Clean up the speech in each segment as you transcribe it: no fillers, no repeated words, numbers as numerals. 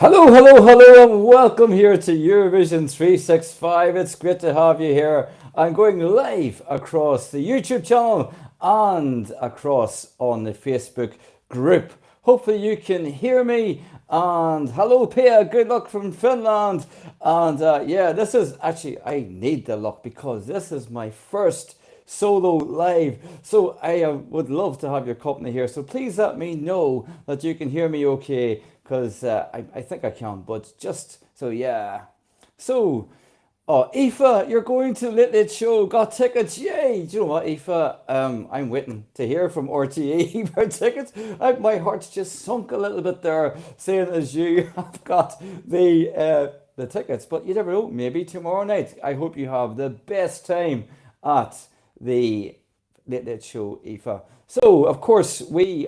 Hello, hello, hello, and welcome here to Eurovision 365. It's great to have you here. I'm going live across the YouTube channel and across on the Facebook group. Hopefully, you can hear me. And hello, Pia, good luck from Finland. And yeah, this is actually, I need the luck because this is my first solo live. So I would love to have your company here. So please let me know that you can hear me okay, because I think I can. But just so yeah. So, oh, Aoife, you're going to Lit Lit Show. Got tickets? Yay! Do you know what, Aoife? I'm waiting to hear from RTA for tickets. My heart's just sunk a little bit there, saying as you have got the tickets. But you never know. Maybe tomorrow night. I hope you have the best time at the Late Late Show, Aoife. So, of course, we're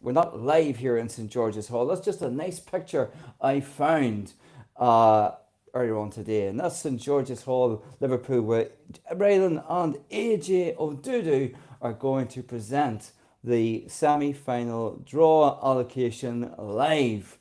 not live here in St George's Hall. That's just a nice picture I found uh, earlier on today, and that's St George's Hall, Liverpool, where Raylan and AJ Odudu are going to present the semi-final draw allocation live.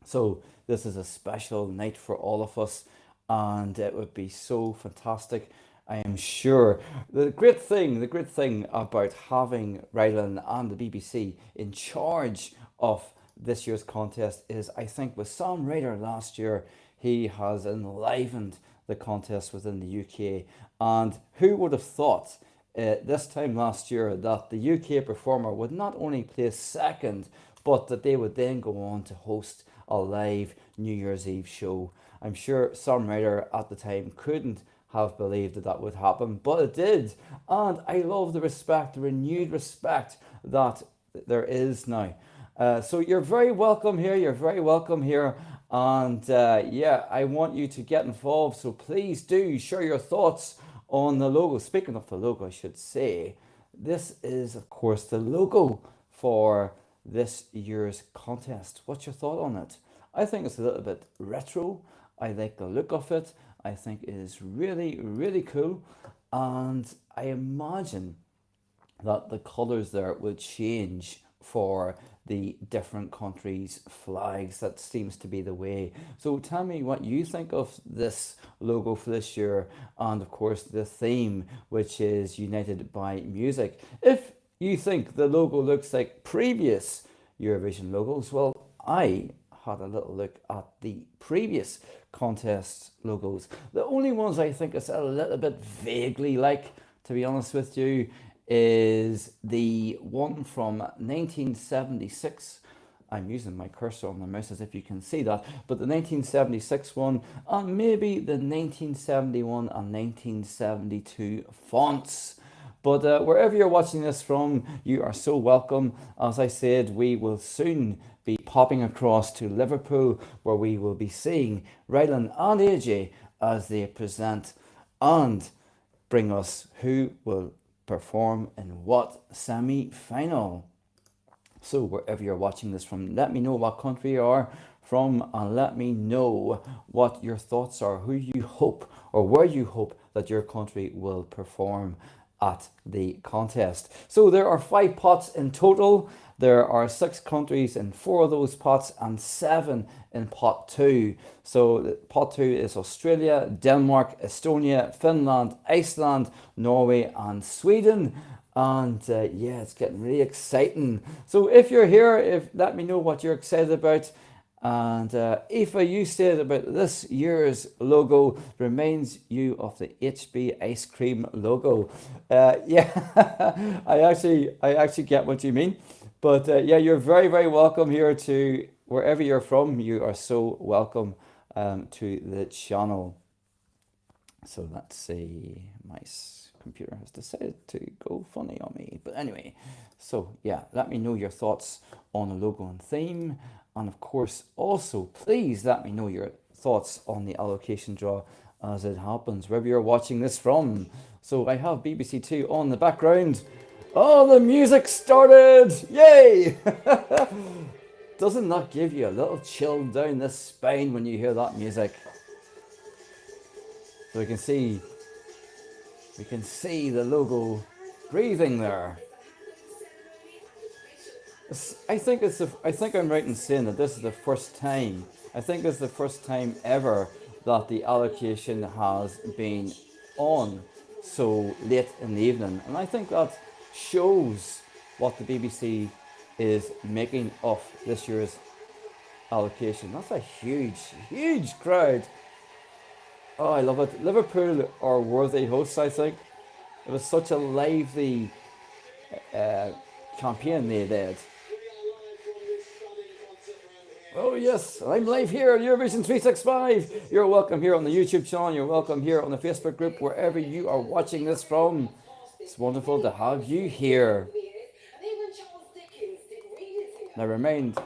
So this is a special night for all of us, and it would be so fantastic. I am sure. The great thing about having Rylan and the BBC in charge of this year's contest is, I think, with Sam Ryder last year, he has enlivened the contest within the UK. And who would have thought this time last year that the UK performer would not only place second, but that they would then go on to host a live New Year's Eve show. I'm sure Sam Ryder at the time couldn't have believed that that would happen, but it did. And I love the respect, the renewed respect that there is now. So you're very welcome here. You're very welcome here. And yeah, I want you to get involved. So please do share your thoughts on the logo. Speaking of the logo, I should say, this is, of course, the logo for this year's contest. What's your thought on it? I think it's a little bit retro. I like the look of it. I think it is really, really cool. And I imagine that the colours there will change for the different countries' flags. That seems to be the way. So tell me what you think of this logo for this year, and of course the theme, which is United by Music. If you think the logo looks like previous Eurovision logos, well, I had a little look at the previous contest logos. The only ones I think is a little bit vaguely like, to be honest with you, is the one from 1976. I'm using my cursor on the mouse as if you can see that, but the 1976 one, and maybe the 1971 and 1972 fonts. But wherever you're watching this from, you are so welcome. As I said, we will soon be popping across to Liverpool, where we will be seeing Rylan and AJ as they present and bring us who will perform in what semi-final. So wherever you're watching this from, let me know what country you are from, and let me know what your thoughts are, who you hope or where you hope that your country will perform at the contest. So there are 5 pots in total. There are 6 countries in 4 of those pots and 7 in pot 2. So pot 2 is Australia, Denmark, Estonia, Finland, Iceland, Norway and Sweden. And yeah, it's getting really exciting. So if you're here, let me know what you're excited about. And Aoife, you said about this year's logo reminds you of the HB ice cream logo. Yeah, I actually get what you mean. But yeah, you're very, very welcome here to wherever you're from. You are so welcome to the channel. So let's see, computer has decided to go funny on me. But anyway, so yeah, let me know your thoughts on the logo and theme. And of course, also, please let me know your thoughts on the allocation draw as it happens, wherever you're watching this from. So I have BBC Two on the background. Oh, the music started! Yay! Doesn't that give you a little chill down the spine when you hear that music? So we can see the logo breathing there. I think I'm right in saying that this is the first time. I think this is the first time ever that the allocation has been on so late in the evening, and I think that shows what the BBC is making of this year's allocation. That's a huge crowd. Oh, I love it. Liverpool are worthy hosts, I think. It was such a lively campaign they did. Oh yes, I'm live here on Eurovision 365. You're welcome here on the YouTube channel. You're welcome here on the Facebook group, wherever you are watching this from. It's wonderful to have you here. Now remind,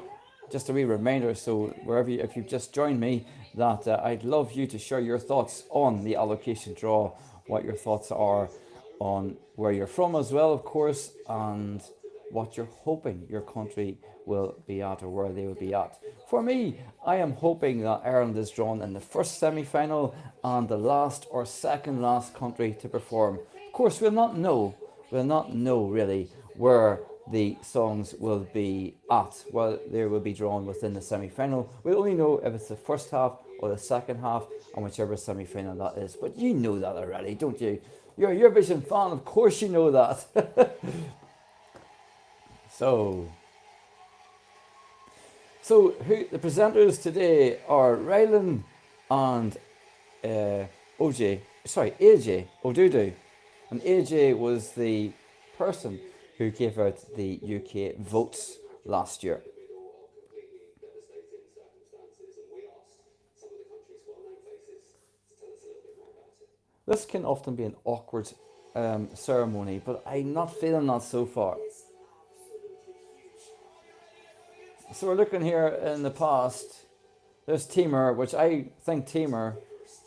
just a wee reminder, so wherever you, if you've just joined me, that I'd love you to share your thoughts on the allocation draw, what your thoughts are on where you're from as well, of course, and what you're hoping your country will be at or where they will be at. For me, I am hoping that Ireland is drawn in the first semi-final and the last or second last country to perform. Of course, we'll not know really where the songs will be at, well, they will be drawn within the semi-final. We'll only know if it's the first half or the second half, and whichever semi-final that is. But you know that already, don't you? You're a Eurovision fan, of course you know that. So who the presenters today are Rylan and AJ Odudu. And AJ was the person who gave out the UK votes last year. This can often be an awkward ceremony, but I'm not feeling that so far. So we're looking here in the past. There's Timur, which I think Timur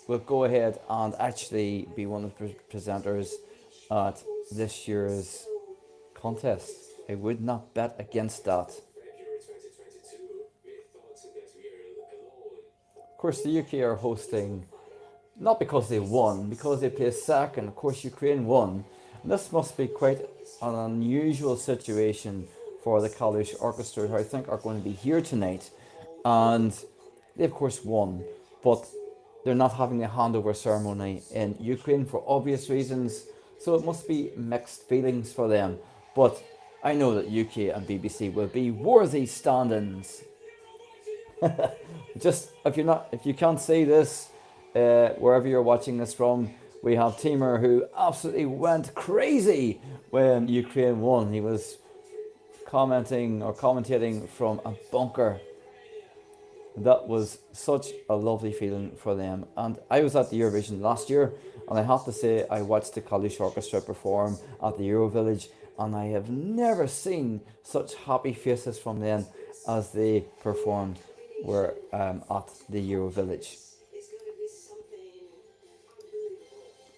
will go ahead and actually be one of the presenters at this year's contest. I would not bet against that. Of course, the UK are hosting, not because they won, because they placed second. Of course, Ukraine won. And this must be quite an unusual situation for the Kalush Orchestra, who I think are going to be here tonight. And they, of course, won, but they're not having a handover ceremony in Ukraine for obvious reasons. So it must be mixed feelings for them. But I know that UK and BBC will be worthy stand-ins. Just if you can't see this, wherever you're watching this from, we have Timur, who absolutely went crazy when Ukraine won. He was commenting or commentating from a bunker. That was such a lovely feeling for them. And I was at the Eurovision last year, and I have to say I watched the Kalush Orchestra perform at the Eurovillage, and I have never seen such happy faces from them as they performed were at the Eurovillage.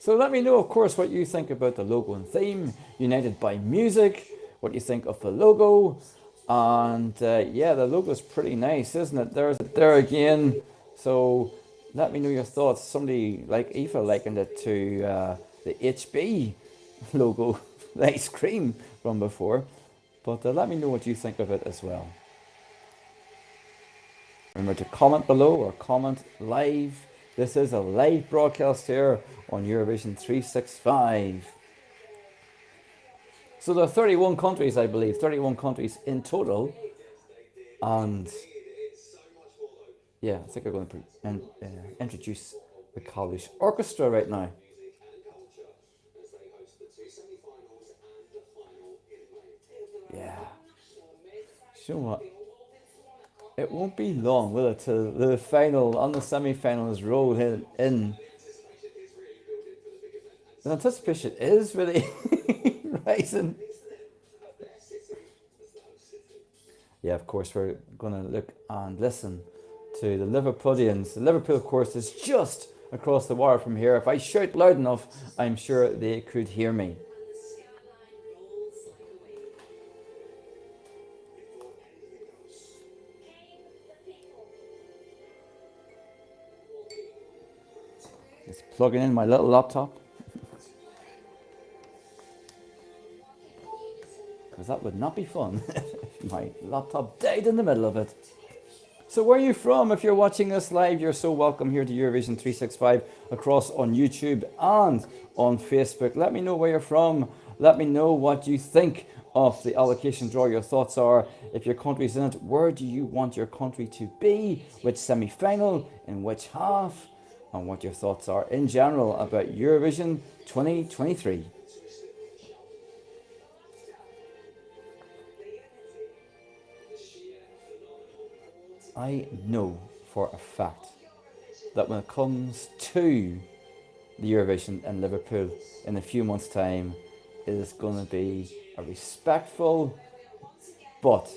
So let me know, of course, what you think about the logo and theme, United by Music, what you think of the logo. And yeah, the logo is pretty nice, isn't it? There's it there again. So let me know your thoughts. Somebody like Aoife likened it to the HB logo, the ice cream from before. But let me know what you think of it as well. Remember to comment below or comment live. This is a live broadcast here on Eurovision 365. So there are 31 countries, I believe, 31 countries in total. And yeah, I think I'm going to introduce the Kalush Orchestra right now. Yeah. You know what? It won't be long, will it, till the final and the semi-finals roll in. The anticipation is really rising. Yeah, of course, we're going to look and listen to the Liverpoolians. The Liverpool, of course, is just across the wire from here. If I shout loud enough, I'm sure they could hear me. Just plugging in my little laptop. Because that would not be fun if my laptop died in the middle of it. So where are you from? If you're watching this live, you're so welcome here to Eurovision 365 across on YouTube and on Facebook. Let me know where you're from. Let me know what you think of the allocation draw. Your thoughts are, if your country's in it, where do you want your country to be? Which semi-final? In which half? And what your thoughts are in general about Eurovision 2023. I know for a fact that when it comes to the Eurovision in Liverpool in a few months' time, it is going to be a respectful but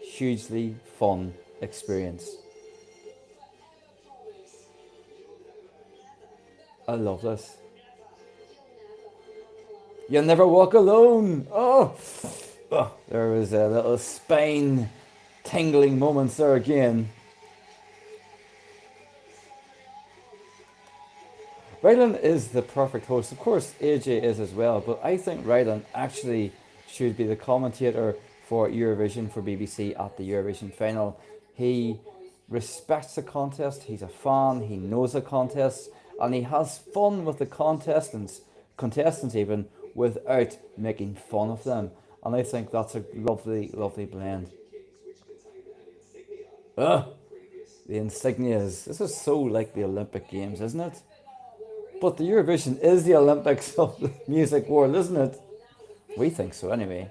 hugely fun experience. I love this. You'll never walk alone. Oh, there was a little spine tingling moments there again. Rylan is the perfect host. Of course, AJ is as well, but I think Rylan actually should be the commentator for Eurovision for BBC at the Eurovision final. He respects the contest, he's a fan, he knows the contest, and he has fun with the contestants even, without making fun of them. And I think that's a lovely, lovely blend. The insignias. This is so like the Olympic Games, isn't it? But the Eurovision is the Olympics of the music world, isn't it? We think so, anyway.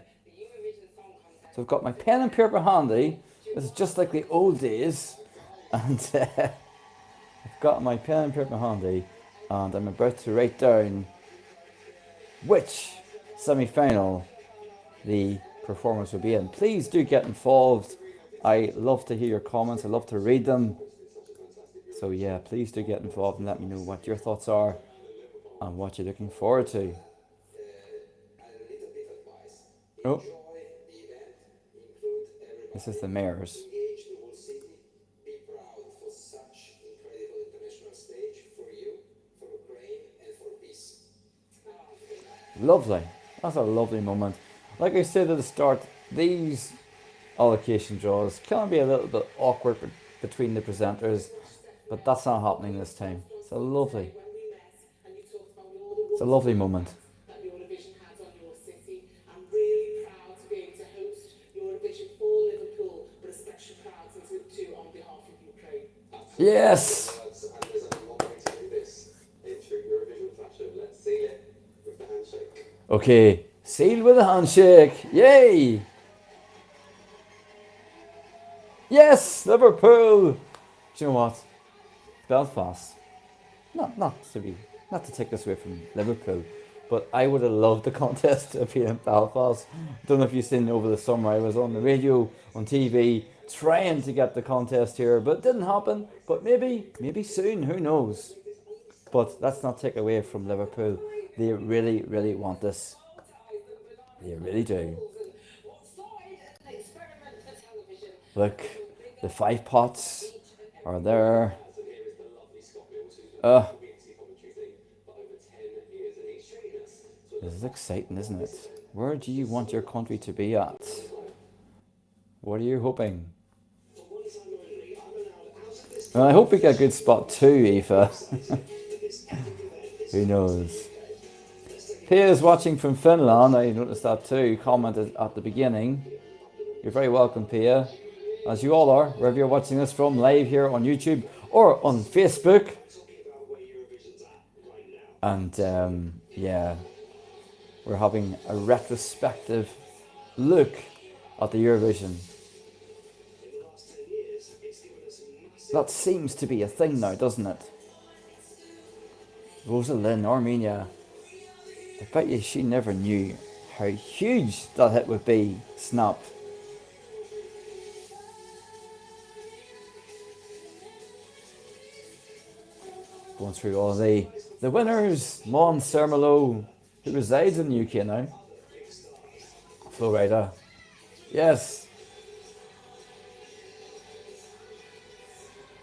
So I've got my pen and paper handy. This is just like the old days. And I've got my pen and paper handy. And I'm about to write down which semi-final the performance will be in. Please do get involved. I love to hear your comments. I love to read them. So yeah, please do get involved and let me know what your thoughts are and what you're looking forward to. Oh, this is the mayor's. Lovely. That's a lovely moment. Like I said at the start, these allocation draws can be a little bit awkward between the presenters, but that's not happening this time. It's a lovely moment. Yes. Okay, sealed with a handshake. Yay! Yes, Liverpool. Do you know what? Belfast. Not to take this away from Liverpool, but I would have loved the contest to be in Belfast. Don't know if you've seen over the summer. I was on the radio, on TV, trying to get the contest here, but it didn't happen. But maybe soon. Who knows? But let's not take away from Liverpool. They really, really want this. They really do. Look, the 5 pots are there. This is exciting, isn't it? Where do you want your country to be at? What are you hoping? Well, I hope we get a good spot too, Aoife. Who knows? Pia is watching from Finland. I noticed that too. Commented at the beginning. You're very welcome, Pia. As you all are, wherever you're watching this from, live here on YouTube or on Facebook. And yeah, we're having a retrospective look at the Eurovision. That seems to be a thing now, doesn't it? Rosa Lynn, Armenia. I bet you she never knew how huge that hit would be. Snap. Going through all the winners. Mon Sermelo, who resides in the UK now. Florida. Yes.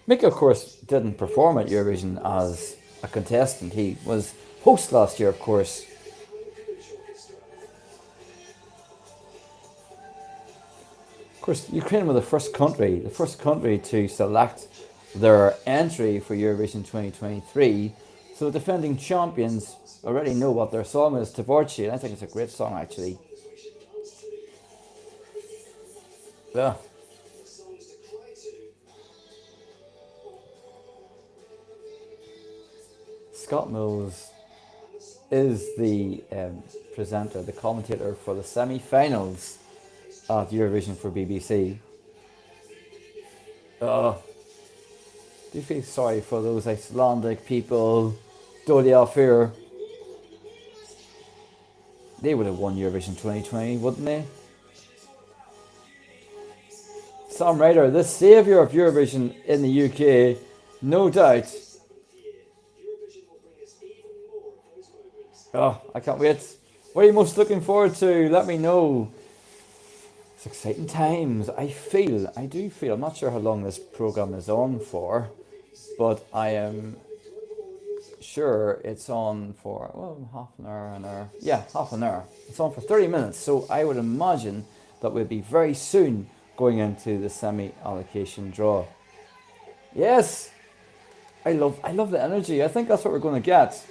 Mick, of course, didn't perform at Eurovision as a contestant. He was host last year, of course. course, Ukraine were the first country to select their entry for Eurovision 2023. So the defending champions already know what their song is, Tvorchi, and I think it's a great song actually. Yeah. Scott Mills is the presenter, the commentator for the semi-finals at Eurovision for BBC. Do you feel sorry for those Icelandic people? Dodi Alfir. They would have won Eurovision 2020, wouldn't they? Sam Ryder, the saviour of Eurovision in the UK, no doubt. Oh, I can't wait. What are you most looking forward to? Let me know. It's exciting times. I do feel, I'm not sure how long this programme is on for, but I am sure it's on for, well, half an hour. Yeah, half an hour. It's on for 30 minutes, so I would imagine that we'll be very soon going into the semi-allocation draw. Yes! I love the energy. I think that's what we're going to get.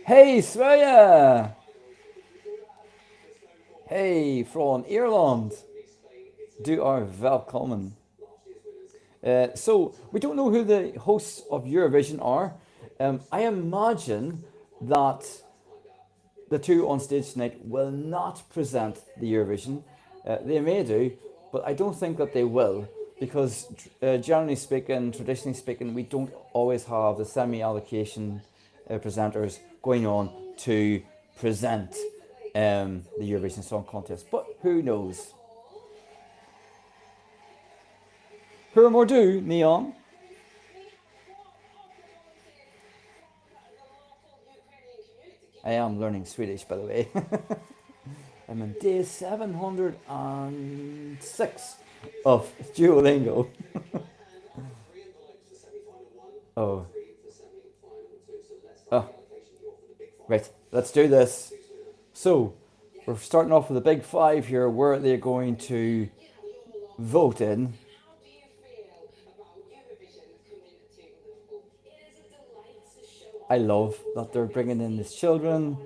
Hey, Sverige! Hey, från Ireland. Du are welcome. So, we don't know who the hosts of Eurovision are. I imagine that the two on stage tonight will not present the Eurovision. They may do, but I don't think that they will, because generally speaking, traditionally speaking, we don't always have the semi-allocation presenters going on to present the Eurovision Song Contest. But who knows? Hur mår du, Neon? I am learning Swedish, by the way. I'm on day 706 of Duolingo. Oh. Right, let's do this. So, we're starting off with the big five here. Where they're going to vote in. I love that they're bringing in these children.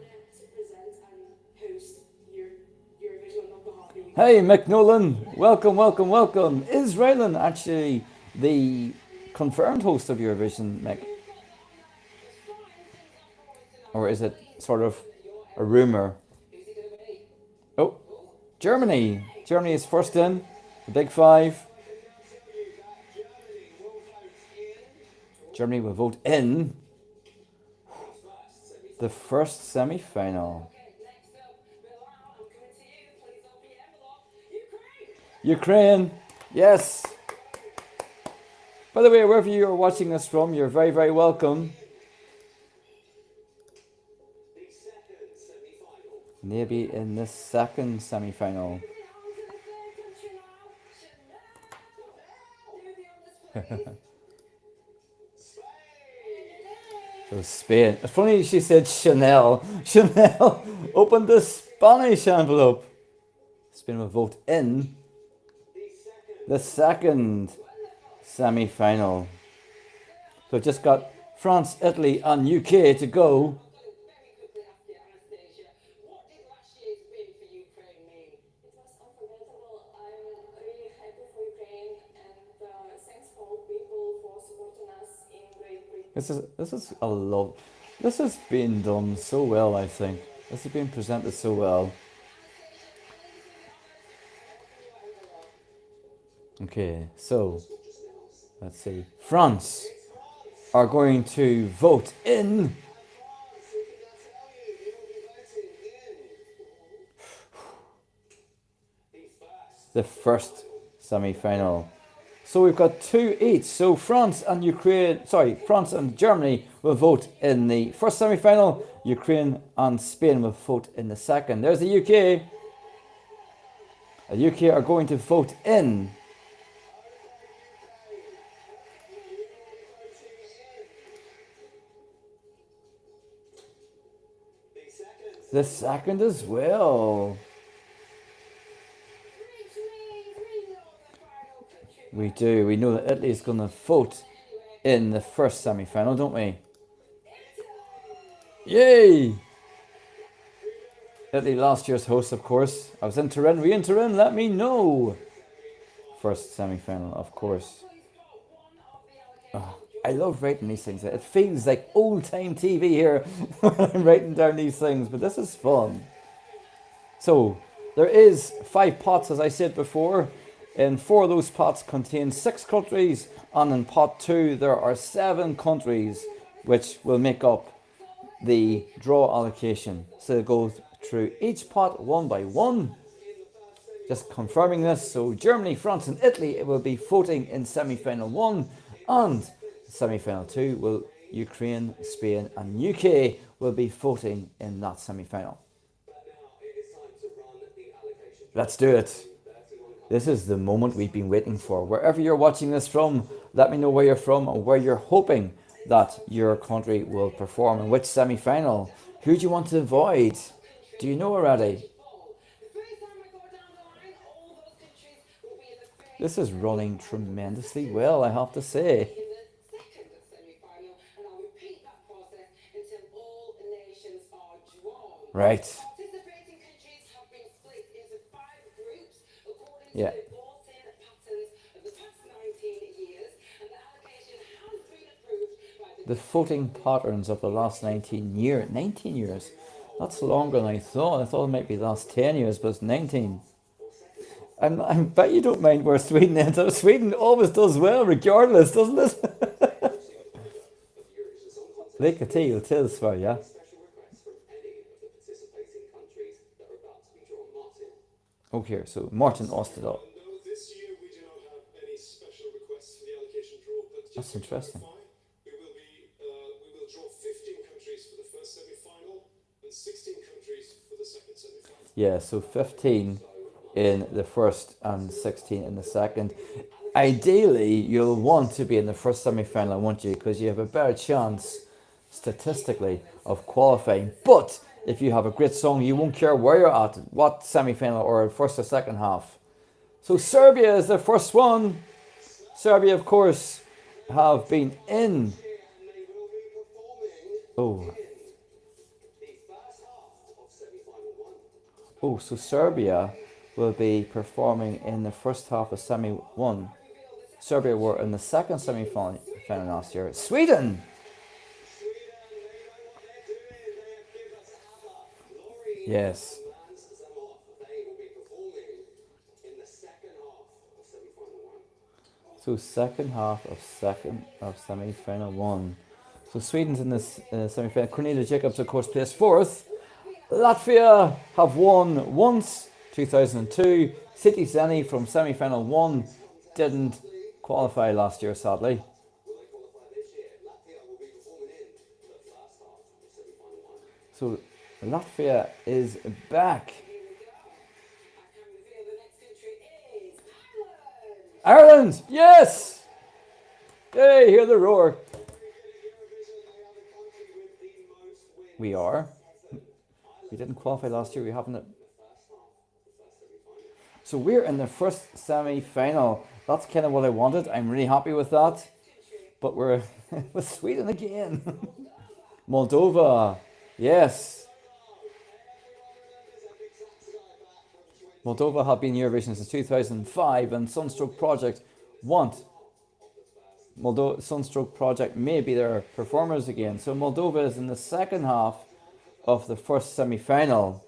Hey, Mick Nolan, welcome. Is Raylan actually the confirmed host of Eurovision, Mick? Or is it sort of a rumour? Oh, Germany. Germany is first in, the big five. Germany will vote in the first semi-final. Ukraine, yes. By the way, wherever you are watching this from, you're very, very welcome. Maybe in the second semi-final. So Spain. It's funny she said Chanel. Chanel opened the Spanish envelope. Spain will vote in the second semi-final. So just got France, Italy and UK to go. This is a lot. This has been done so well, I think. This has been presented so well. Okay, so let's see. France are going to vote in the first semi-final. So we've got two each. So France and Germany will vote in the first semi-final. Ukraine and Spain will vote in the second. There's the UK. The UK are going to vote in the second as well. We do. We know that Italy's going to vote in the first semi-final, don't we? Yay! Italy, last year's host, of course. I was in Turin. Were you in Turin? Let me know. First semi-final, of course. Oh, I love writing these things. It feels like old-time TV here when I'm writing down these things, but this is fun. So, there is 5 pots, as I said before, and 4 of those pots contain 6 countries, and in pot 2 there are 7 countries which will make up the draw allocation. So it goes through each pot one by one. Just confirming this, so Germany, France and Italy it will be voting in semi-final 1, and semi-final 2 will Ukraine, Spain and UK will be voting in that semi-final. Let's do it. This is the moment we've been waiting for. Wherever you're watching this from, let me know where you're from and where you're hoping that your country will perform in which semi-final. Who do you want to avoid? Do you know already? This is running tremendously well, I have to say. Right. Yeah. The voting patterns of the last 19 years. That's longer than I thought. I thought it might be the last 10 years, but it's 19. I bet you don't mind where Sweden ends up. Sweden always does well, regardless, doesn't it? Lycka till till Sverige. Oh, here, so Martin Ostedal. That's interesting. Yeah, so 15 in the first and 16 in the second. Ideally, you'll want to be in the first semi-final, won't you? Because you have a better chance, statistically, of qualifying. But if you have a great song, you won't care where you're at, what semi-final or first or second half. So Serbia is the first one. Serbia, of course, have been in. Oh, so Serbia will be performing in the first half of semi-1. Serbia were in the second semi-final last year. Sweden! Yes. So second half of semi-final 1. So Sweden's in this semi-final. Cornelia Jacobs, of course, placed 4th. Latvia have won once, 2002. City Zeni from semi-final 1 didn't qualify last year, sadly. So Latvia is back. Ireland, yes! Hey, hear the roar. We are. We didn't qualify last year. We haven't. So we're in the first semi-final. That's kind of what I wanted. I'm really happy with that. But we're with Sweden again. Moldova, yes. Moldova have been in Eurovision since 2005, and Sunstroke Project Sunstroke Project may be their performers again. So Moldova is in the second half of the first semi-final.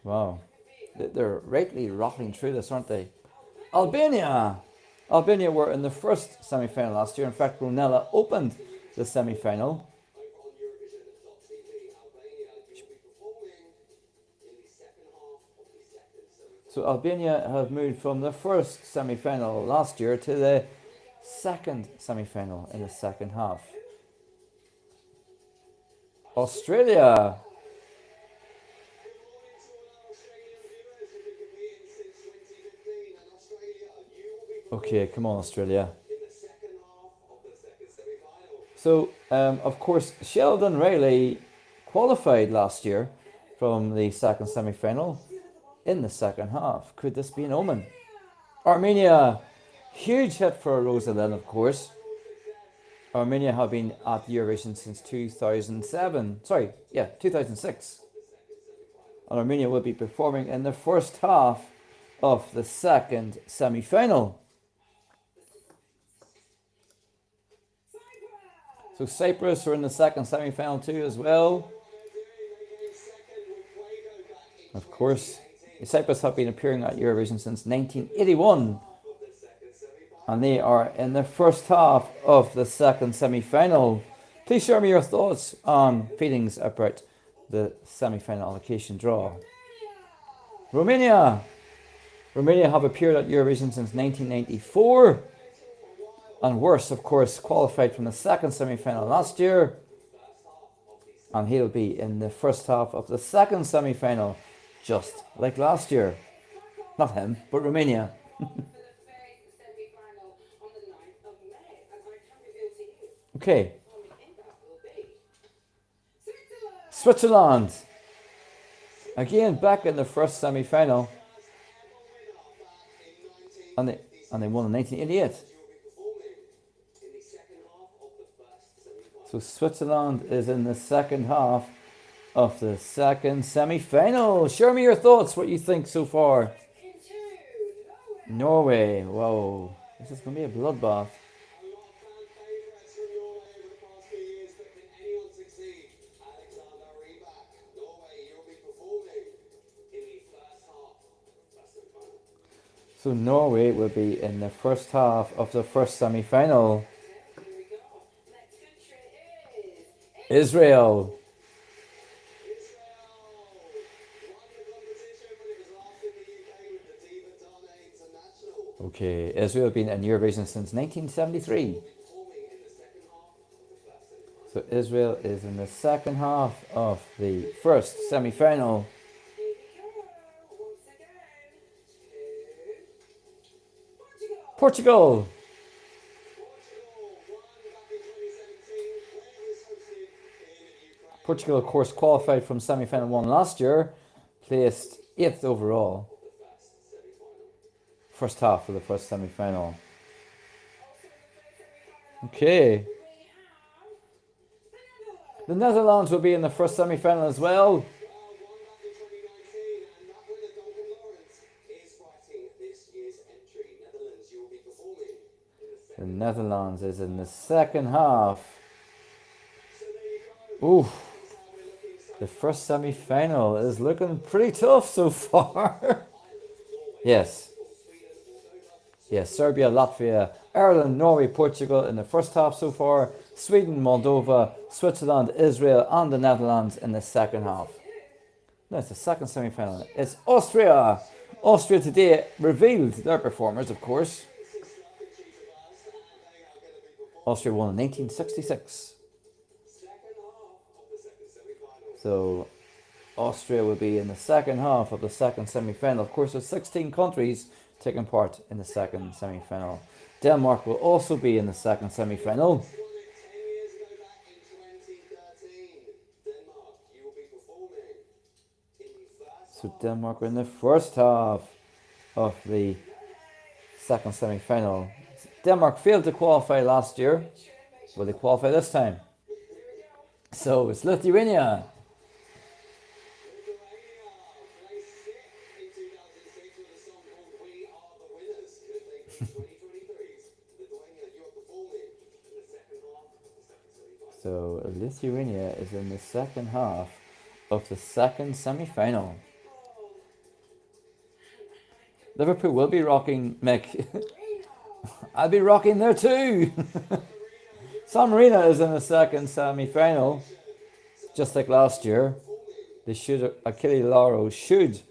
Wow. They're rightly rattling through this, aren't they? Albania! Albania were in the first semi-final last year. In fact, Brunella opened the semi-final. So Albania have moved from the first semi-final last year to the second semi-final in the second half. Australia. Okay, come on, Australia. So, of course, Sheldon Riley qualified last year from the second semi-final. in the second half. Could this be an omen? Armenia, huge hit for Rosalind, of course. Armenia have been at Eurovision since 2007. 2006. And Armenia will be performing in the first half of the second semi-final. So Cyprus are in the second semi-final too as well. Of course, Cyprus have been appearing at Eurovision since 1981. And they are in the first half of the second semi-final. Please share me your thoughts on feelings about the semi-final allocation draw. Romania. Romania have appeared at Eurovision since 1994. And worse, of course, qualified from the second semi-final last year. And he'll be in the first half of the second semi-final, just like last year. Not him, but Romania. Okay. Switzerland. Again, back in the first semi-final. And they won in 1988. So Switzerland is in the second half of the second semi-final. Share me your thoughts, what you think so far. Norway. Whoa. This is going to be a bloodbath. So Norway will be in the first half of the first semi-final. Israel. Okay, Israel has been in Eurovision since 1973. So Israel is in the second half of the first semi-final. Portugal. Portugal, of course, qualified from semi-final 1 last year, placed 8th overall. First half of the first semi-final. Okay. The Netherlands will be in the first semi-final as well. The Netherlands is in the second half. Ooh. The first semi-final is looking pretty tough so far. Yes. Yes, Serbia, Latvia, Ireland, Norway, Portugal in the first half so far. Sweden, Moldova, Switzerland, Israel, and the Netherlands in the second half. That's the second semi-final. It's Austria. Austria today revealed their performers, of course. Austria won in 1966. So Austria will be in the second half of the second semi-final. Of course, there's 16 countries taking part in the second semi-final. Denmark will also be in the second semi-final. So Denmark are in the first half of the second semi-final. Denmark failed to qualify last year. Will they qualify this time? So it's Lithuania. So Lithuania is in the second half of the second semi-final. Liverpool will be rocking, Mick. I'll be rocking there too. San Marino is in the second semi-final, just like last year. Achille Lauro should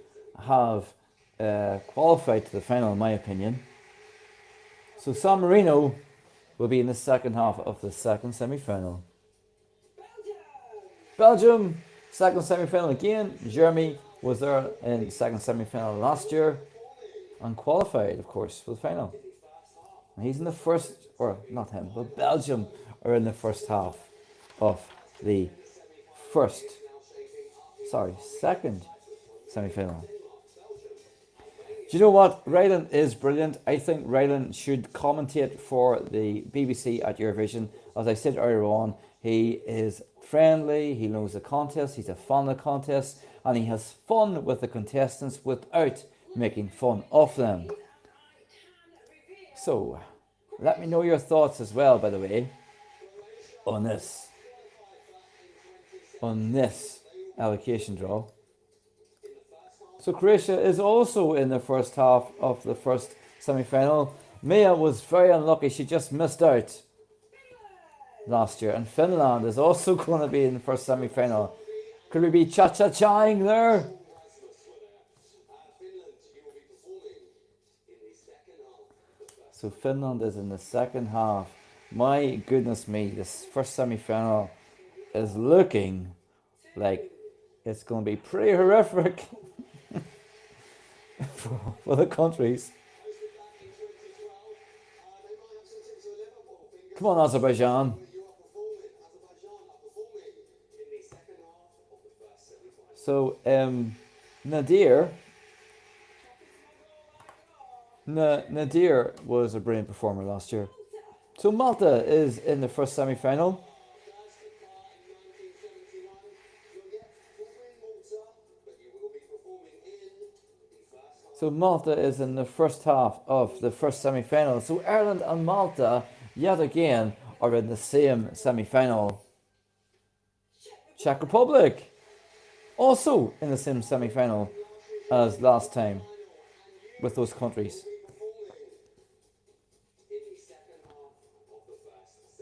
have qualified to the final, in my opinion. So San Marino will be in the second half of the second semi-final. Belgium, second semi-final again. Jeremy was there in the second semi-final last year and qualified, of course, for the final. And he's in the first, or not him, but Belgium are in the first half of the second semi-final. Do you know what? Rylan is brilliant. I think Rylan should commentate for the BBC at Eurovision. As I said earlier on, he is friendly, he knows the contest, he's a fan of the contest, and he has fun with the contestants without making fun of them. So, let me know your thoughts as well, by the way, on this allocation draw. So Croatia is also in the first half of the first semi-final. Mia was very unlucky. She just missed out last year. And Finland is also going to be in the first semi-final. Could we be cha-cha-chaing there? So Finland is in the second half. My goodness me, this first semi-final is looking like it's going to be pretty horrific for the countries. Come on, Azerbaijan. So, Nadir was a brilliant performer last year. So Malta is in the first semi-final. So Malta is in the first half of the first semi-final. So Ireland and Malta, yet again, are in the same semi-final. Czech Republic, also in the same semi-final as last time with those countries.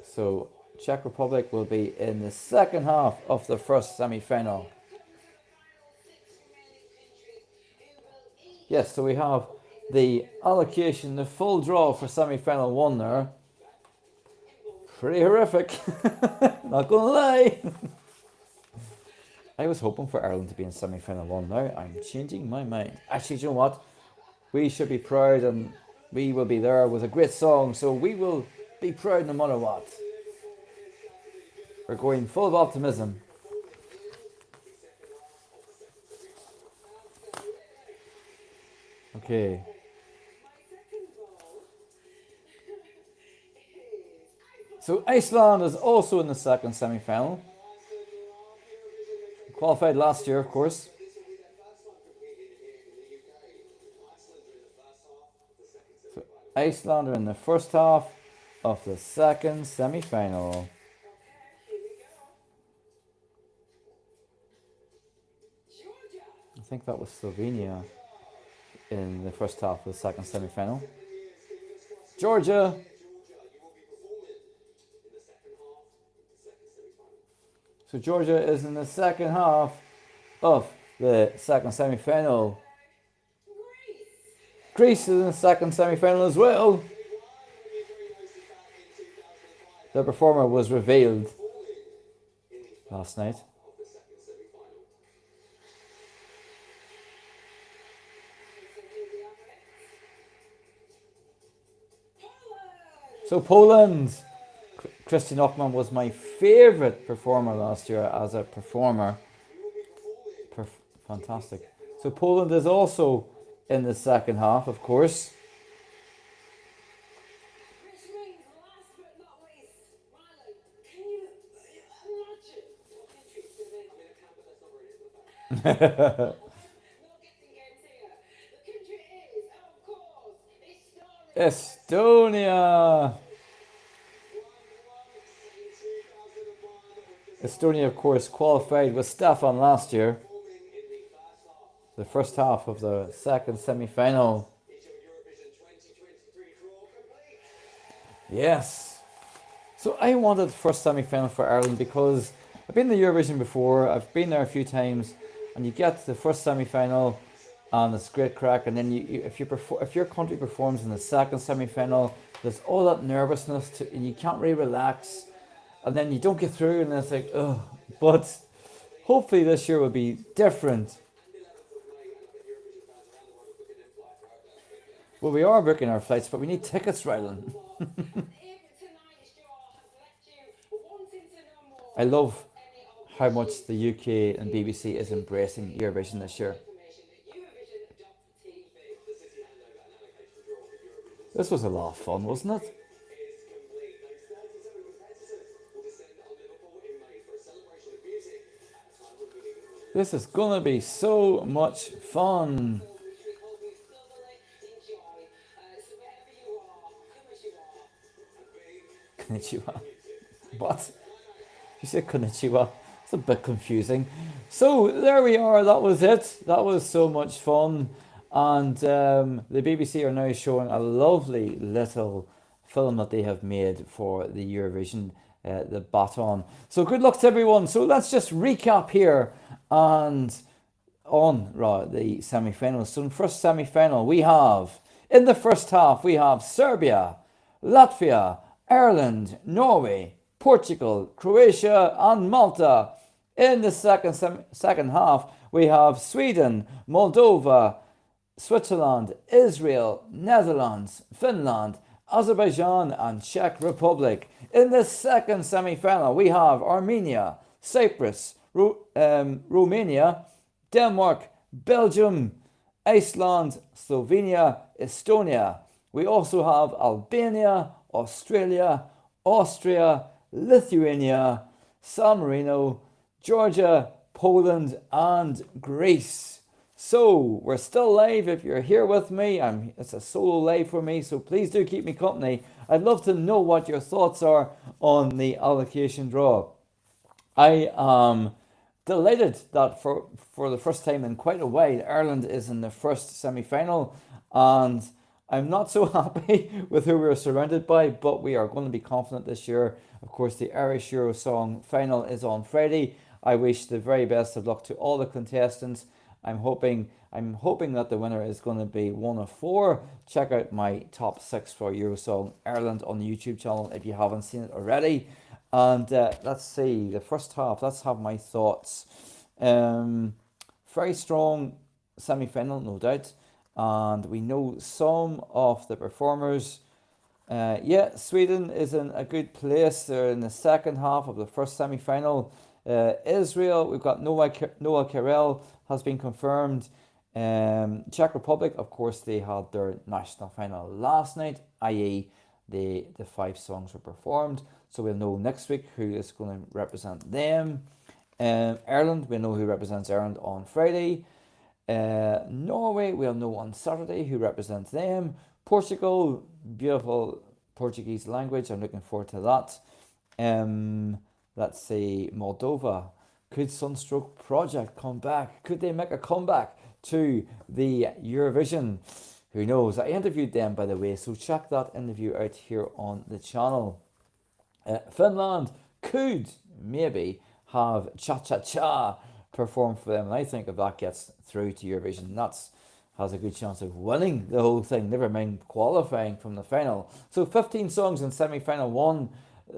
So Czech Republic will be in the second half of the first semi-final. Yes, so we have the allocation, the full draw for semi-final 1 there. Pretty horrific, not gonna lie. I was hoping for Ireland to be in semi-final 1 now. I'm changing my mind. Actually, do you know what? We should be proud, and we will be there with a great song, so we will be proud no matter what. We're going full of optimism. Okay. So Iceland is also in the second semi-final. Qualified last year, of course. So Iceland are in the first half of the second semi-final. I think that was Slovenia in the first half of the second semi-final. Georgia. So Georgia is in the second half of the second semi-final. Greece is in the second semi-final as well. The performer was revealed last night. So Poland. Christian Ockman was my favourite performer last year as a performer. Fantastic. So Poland is also in the second half, of course. Estonia. Estonia, of course, qualified with Stefan last year. The first half of the second semi-final. Yes. So I wanted the first semi-final for Ireland because I've been to Eurovision before. I've been there a few times, and you get to the first semi-final, and it's great crack. And then if your country performs in the second semi-final, there's all that nervousness, and you can't really relax. And then you don't get through, and it's like, ugh. But hopefully this year will be different. Well, we are booking our flights, but we need tickets, Rylan. I love how much the UK and BBC is embracing Eurovision this year. This was a lot of fun, wasn't it? This is gonna be so much fun. Konnichiwa. What? You said konnichiwa. It's a bit confusing. So there we are. That was it. That was so much fun. And the BBC are now showing a lovely little film that they have made for the Eurovision, the Baton. So good luck to everyone. So let's just recap here and on right, the semi-finals. So in the first semi-final, we have in the first half we have Serbia, Latvia, Ireland, Norway, Portugal, Croatia, and Malta. In the second half, we have Sweden, Moldova, Switzerland, Israel, Netherlands, Finland, Azerbaijan, and Czech Republic. In the second semi-final, we have Armenia, Cyprus, Romania, Denmark, Belgium, Iceland, Slovenia, Estonia. We also have Albania, Australia, Austria, Lithuania, San Marino, Georgia, Poland, and Greece. So we're still live. If you're here with me, it's a solo live for me, so please do keep me company. I'd love to know what your thoughts are on the allocation draw. I am delighted that for the first time in quite a while, Ireland is in the first semi-final, and I'm not so happy with who we're surrounded by, but we are going to be confident this year. Of course, the Irish Eurosong final is on Friday. I wish the very best of luck to all the contestants. I'm hoping that the winner is going to be one of four. Check out my top 6 for Eurosong Ireland on the YouTube channel if you haven't seen it already. And let's see, the first half, let's have my thoughts. Very strong semi-final, no doubt. And we know some of the performers. Sweden is in a good place. They're in the second half of the first semi-final. Israel, we've got Noah Carell has been confirmed. Czech Republic, of course, they had their national final last night, i.e. the 5 songs were performed. So we'll know next week who is going to represent them. Ireland, we know who represents Ireland on Friday. Norway, we'll know on Saturday who represents them. Portugal, beautiful Portuguese language. I'm looking forward to that. Let's see, Moldova. Could Sunstroke Project come back? Could they make a comeback to the Eurovision? Who knows? I interviewed them, by the way, so check that interview out here on the channel. Finland could maybe have Cha Cha Cha perform for them, and I think if that gets through to Eurovision, that's has a good chance of winning the whole thing, never mind qualifying from the final. So 15 songs in semi-final 1.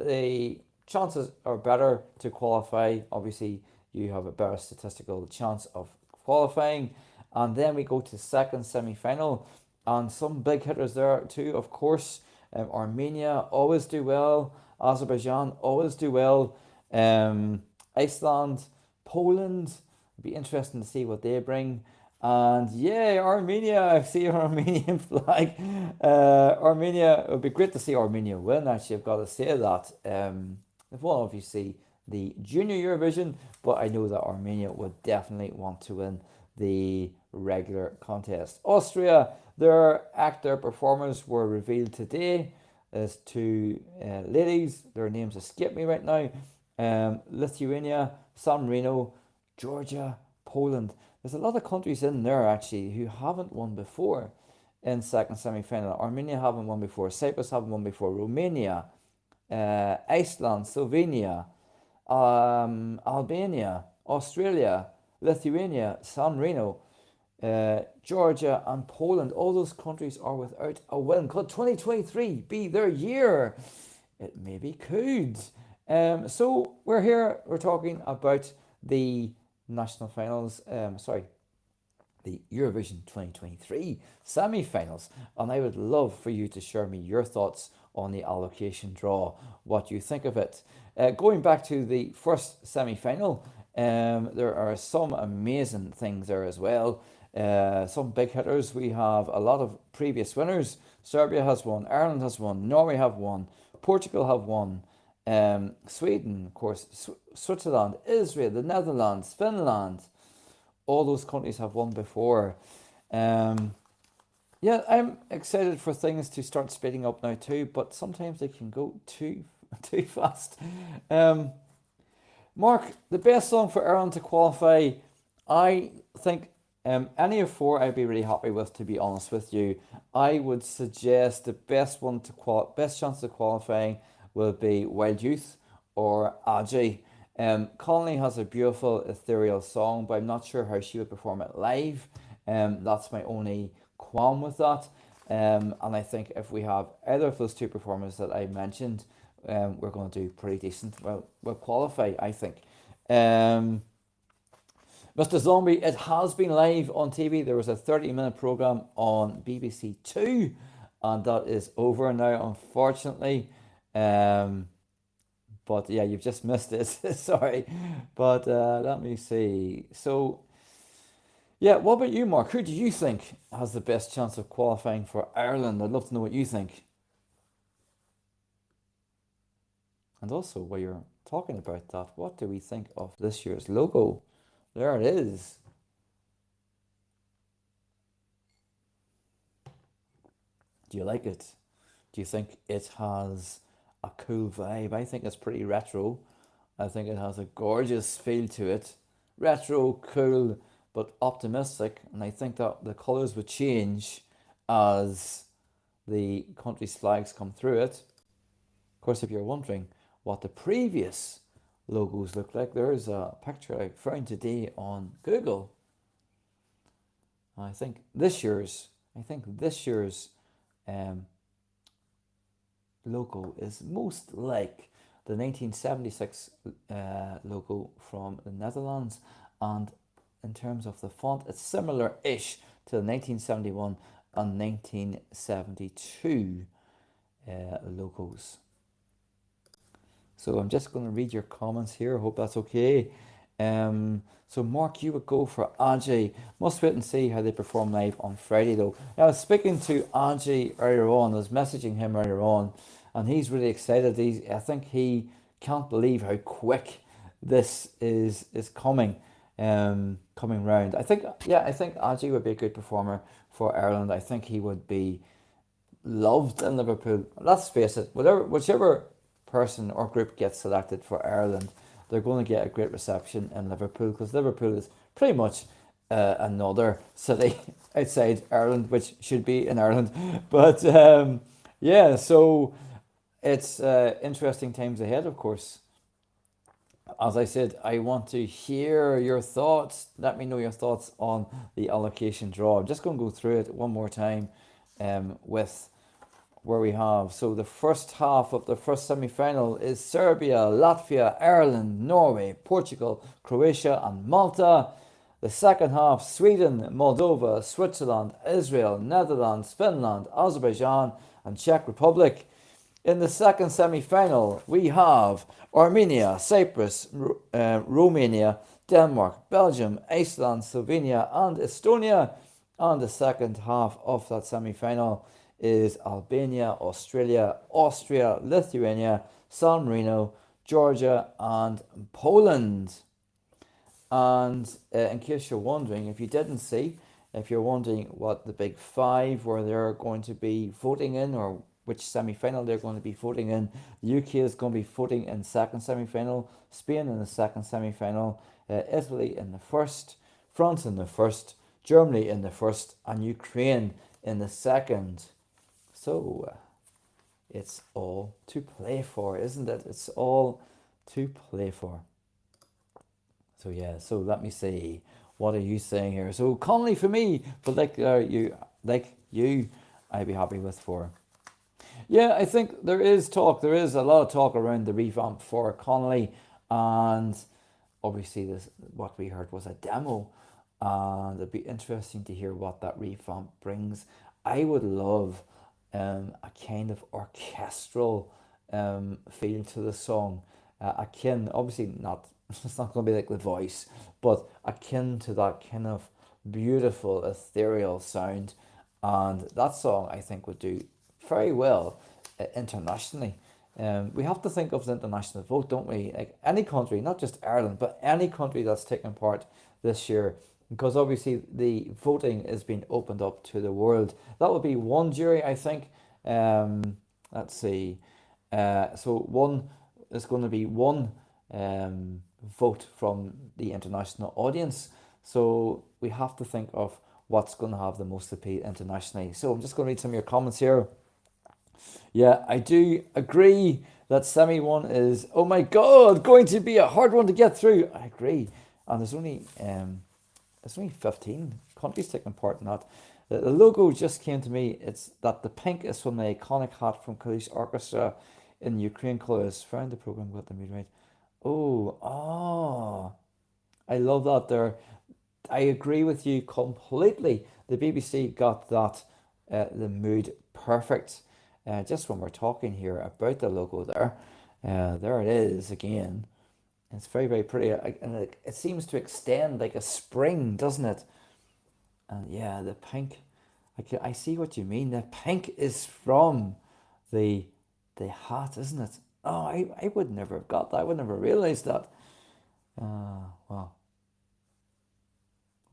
The chances are better to qualify. Obviously, you have a better statistical chance of qualifying. And then we go to second semi-final, and some big hitters there too, of course. Armenia always do well. Azerbaijan always do well. Iceland, Poland, it'd be interesting to see what they bring. And yeah, Armenia, I see an Armenian flag. Armenia, it would be great to see Armenia win, actually, I've got to say that. If one of you see the Junior Eurovision, but I know that Armenia would definitely want to win the regular contest. Austria, their performers were revealed today as 2 ladies. Their names escape me right now. Lithuania, San Marino, Georgia, Poland. There's a lot of countries in there actually who haven't won before in second semi-final. Armenia haven't won before. Cyprus haven't won before. Romania, Iceland, Slovenia, Albania, Australia, Lithuania, San Marino, Georgia, and Poland. All those countries are without a win. Could 2023 be their year? It maybe could. So we're here. We're talking about the national finals. The Eurovision 2023 semi-finals, and I would love for you to share me your thoughts on the allocation draw, what you think of it. Going back to the first semi-final, there are some amazing things there as well. Some big hitters. We have a lot of previous winners. Serbia has won, Ireland has won, Norway have won, Portugal have won, Sweden, of course, Switzerland, Israel, the Netherlands, Finland. All those countries have won before. Um, yeah, I'm excited for things to start speeding up now too, but sometimes they can go too too fast. Um, Mark, the best song for Ireland to qualify, I think any of four I'd be really happy with. To be honest with you, I would suggest the best one to best chance of qualifying will be Wild Youth or Ajay. Connolly has a beautiful ethereal song, but I'm not sure how she would perform it live. That's my only qualm with that. And I think if we have either of those two performers that I mentioned, we're going to do pretty decent. Well, we'll qualify, I think. Um, Mr. Zombie, it has been live on TV. There was a 30-minute program on BBC Two, and that is over now, unfortunately. Um, but yeah, you've just missed it. Sorry. But let me see. So, yeah, what about you, Mark? Who do you think has the best chance of qualifying for Ireland? I'd love to know what you think. And also, while you're talking about that, what do we think of this year's logo? There it is. Do you like it? Do you think it has a cool vibe? I think it's pretty retro. I think it has a gorgeous feel to it. Retro, cool, but optimistic. And I think that the colours would change as the country's flags come through it. Of course, if you're wondering what the previous logos look like, there's a picture I found today on Google. I think this year's um, logo is most like the 1976 logo from the Netherlands, and in terms of the font, it's similar-ish to the 1971 and 1972 logos. So I'm just going to read your comments here. I hope that's okay. So Mark, you would go for Ajay. Must wait and see how they perform live on Friday though. Now, I was speaking to Ajay earlier on. I was messaging him earlier on, and he's really excited. I think he can't believe how quick this is coming, coming round. I think Ajay would be a good performer for Ireland. I think he would be loved in Liverpool. Let's face it, whichever person or group gets selected for Ireland, they're going to get a great reception in Liverpool, because Liverpool is pretty much another city outside Ireland, which should be in Ireland. But yeah, so it's interesting times ahead, of course. As I said, I want to hear your thoughts. Let me know your thoughts on the allocation draw. I'm just going to go through it one more time with where we have. So the first half of the first semi-final is Serbia, Latvia, Ireland, Norway, Portugal, Croatia and Malta. The second half, Sweden, Moldova, Switzerland, Israel, Netherlands, Finland, Azerbaijan and Czech Republic. In the second semi-final, we have Armenia, Cyprus, Romania, Denmark, Belgium, Iceland, Slovenia and Estonia. And the second half of that semi-final is Albania, Australia, Austria, Lithuania, San Marino, Georgia and Poland. And in case you're wondering, if you didn't see, if you're wondering what the big five where they're going to be voting in, or which semi-final they're going to be voting in, the UK is going to be voting in second semi-final, Spain in the second semi-final, Italy in the first, France in the first, Germany in the first, and Ukraine in the second. So it's all to play for, isn't it? It's all to play for. So yeah, so let me see. What are you saying here? So Connolly for me, but like you, I'd be happy with four. Yeah, I think there is talk. There is a lot of talk around the revamp for Connolly, and obviously this what we heard was a demo, and it'd be interesting to hear what that revamp brings. I would love a kind of orchestral feel to the song, akin, obviously not. It's not going to be like The Voice, but akin to that kind of beautiful, ethereal sound, and that song I think would do very well internationally. We have to think of the international vote, don't we? Like any country, not just Ireland, but any country that's taken part this year, because obviously the voting is being opened up to the world. That would be one jury, I think. Let's see. So one is going to be one vote from the international audience. So we have to think of what's going to have the most appeal internationally. So I'm just going to read some of your comments here. Yeah, I do agree that semi one is, oh my god, going to be a hard one to get through. I agree. And there's only 15 countries taking part in that. The logo just came to me. It's that the pink is from the iconic hat from Kalisz Orchestra in Ukraine colours. Found the program, got the mood right. I love that there. I agree with you completely. The BBC got that, the mood perfect. Just when we're talking here about the logo there it is again. It's very, very pretty. And it seems to extend like a spring, doesn't it? And yeah, the pink. I see what you mean. The pink is from the hat, isn't it? Oh, I would never have got that. I would never realized that. Wow.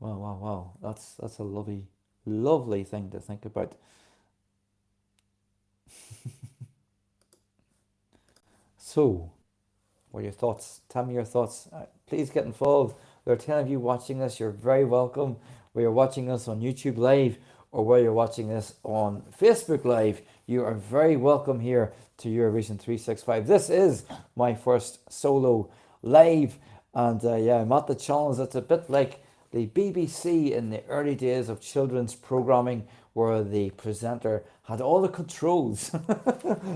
Wow, wow, wow. That's a lovely, lovely thing to think about. So, what are your thoughts? Tell me your thoughts. Please get involved. There are 10 of you watching this. You're very welcome. Whether you're watching us on YouTube Live or whether you're watching this on Facebook Live, you are very welcome here to Eurovision 365. This is my first solo live. And yeah, I'm at the challenge. It's a bit like the BBC in the early days of children's programming where the presenter had all the controls.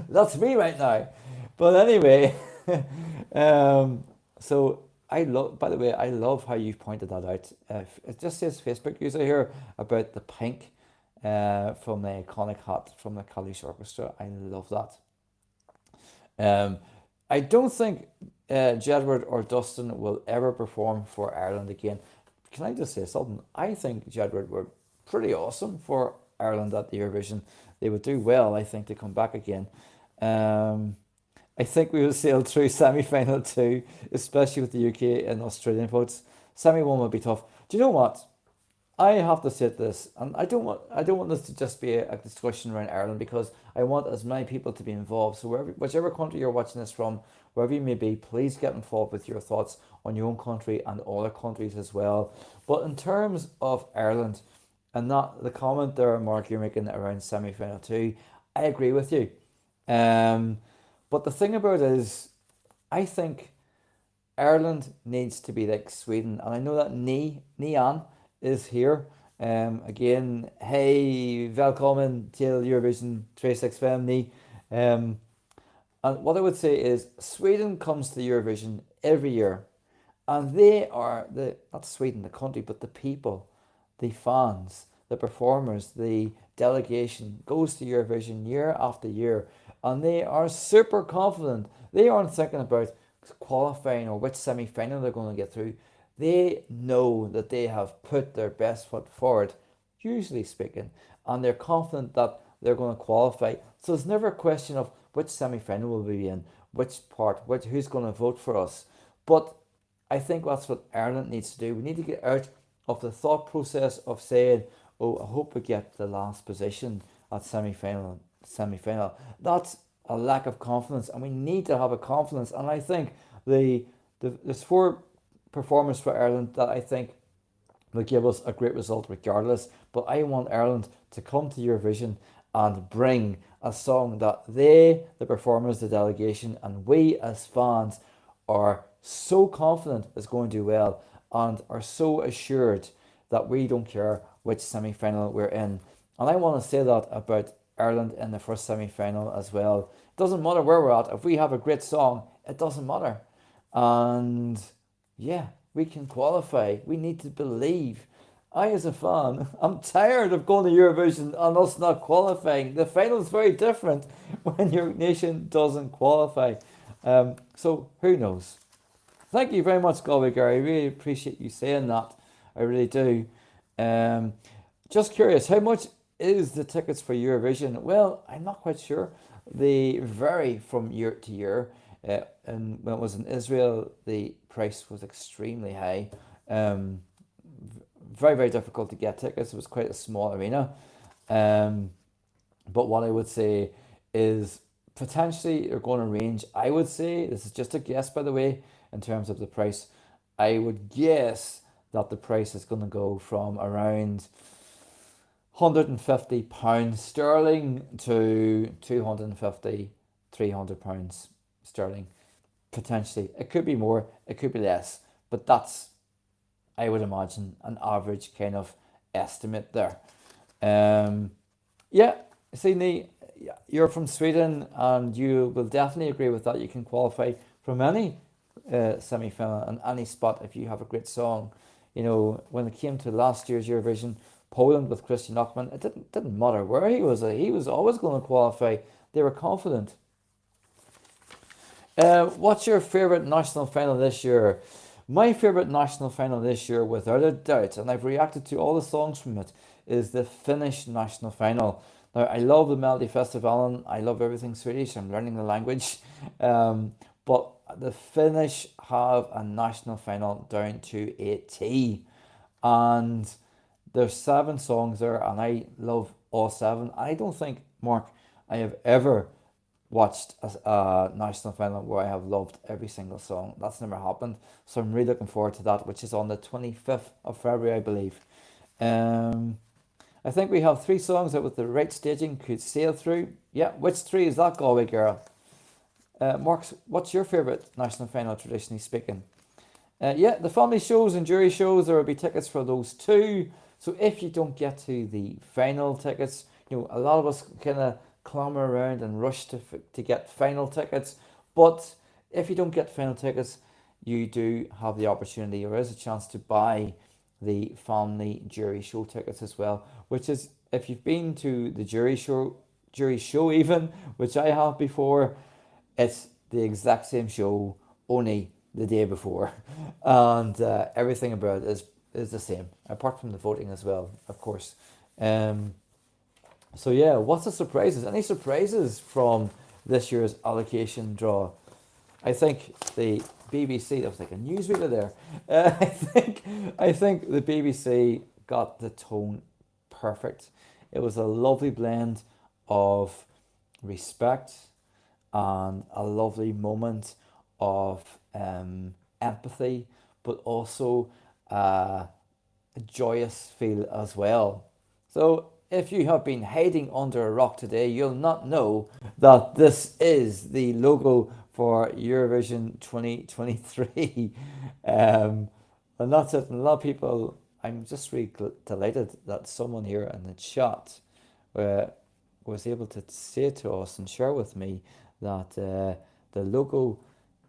That's me right now. But anyway, so I love, by the way, I love how you pointed that out. It just says Facebook user here about the pink from the iconic hat from the Kalisz Orchestra. I love that. Um, I don't think Jedward or Dustin will ever perform for Ireland again. Can I just say something? I think Jedward were pretty awesome for Ireland at the Eurovision. They would do well, I think, to come back again. Um, I think we will sail through semi final two, especially with the UK and Australian votes. Semi one will be tough. Do you know what? I have to say this, and I don't want this to just be a discussion around Ireland because I want as many people to be involved. So whichever country you're watching this from, wherever you may be, please get involved with your thoughts on your own country and other countries as well. But in terms of Ireland, and not the comment there, Mark, you're making around semi final two, I agree with you. Um, but the thing about it is, I think Ireland needs to be like Sweden, and I know that Nian is here. Again, hey, välkommen till Eurovision 365 Ni. And what I would say is Sweden comes to the Eurovision every year, and they are not Sweden, the country, but the people, the fans, the performers, the delegation goes to Eurovision year after year, and they are super confident. They aren't thinking about qualifying or which semi final they're going to get through. They know that they have put their best foot forward, usually speaking, and they're confident that they're going to qualify. So it's never a question of which semi final will be in, who's going to vote for us. But I think that's what Ireland needs to do. We need to get out of the thought process of saying, "Oh, I hope we get the last position at semi final." That's a lack of confidence, and we need to have a confidence. And I think there's four performers for Ireland that I think will give us a great result regardless. But I want Ireland to come to Eurovision and bring a song that the performers, the delegation, and we as fans are so confident is going to do well and are so assured that we don't care which semi-final we're in. And I want to say that about Ireland in the first semi-final as well. It doesn't matter where we're at. If we have a great song, it doesn't matter. And yeah, we can qualify. We need to believe. I, as a fan, I'm tired of going to Eurovision and us not qualifying. The final is very different when your nation doesn't qualify. So who knows? Thank you very much, Galway Gary. I really appreciate you saying that. I really do. Um, just curious, how much is the tickets for Eurovision? Well, I'm not quite sure. They vary from year to year. And when it was in Israel, the price was extremely high. Um, Very, very difficult to get tickets. It was quite a small arena. Um, but what I would say is potentially you're going to range. I would say, this is just a guess by the way, in terms of the price. I would guess that the price is going to go from around £150 sterling to 250, £300 sterling. Potentially. It could be more, it could be less, but that's, I would imagine, an average kind of estimate there. Um, yeah, Sydney, you're from Sweden, and you will definitely agree with that. You can qualify from any semi final and any spot if you have a great song. You know, when it came to last year's Eurovision, Poland with Christian Ockman, it didn't matter where he was. He was always going to qualify. They were confident. What's your favourite national final this year? My favourite national final this year, without a doubt, and I've reacted to all the songs from it, is the Finnish national final. Now, I love the Melody Festival and I love everything Swedish. I'm learning the language. But the Finnish have a national final down to a T. And there's seven songs there, and I love all seven. I don't think, Mark, I have ever watched a national final where I have loved every single song. That's never happened. So I'm really looking forward to that, which is on the 25th of February, I believe. Um, I think we have three songs that with the right staging could sail through. Yeah, which three is that, Galway girl? Mark, what's your favourite national final, traditionally speaking? Yeah, the family shows and jury shows, there will be tickets for those too. So if you don't get to the final tickets, you know, a lot of us kind of clamber around and rush to get final tickets. But if you don't get final tickets, you do have the opportunity, or is a chance to buy the family jury show tickets as well. Which is, if you've been to the jury show even, which I have before, it's the exact same show, only the day before, and everything about it is the same, apart from the voting as well, of course. Um, so yeah, what's the surprises? Any surprises from this year's allocation draw? I think the BBC. That was like a newsreader there. I think the BBC got the tone perfect. It was a lovely blend of respect and a lovely moment of empathy, but also a joyous feel as well. So, if you have been hiding under a rock today, you'll not know that this is the logo for Eurovision 2023. Um, and that's it. And a lot of people, I'm just really delighted that someone here in the chat uh, was able to say to us and share with me that the logo,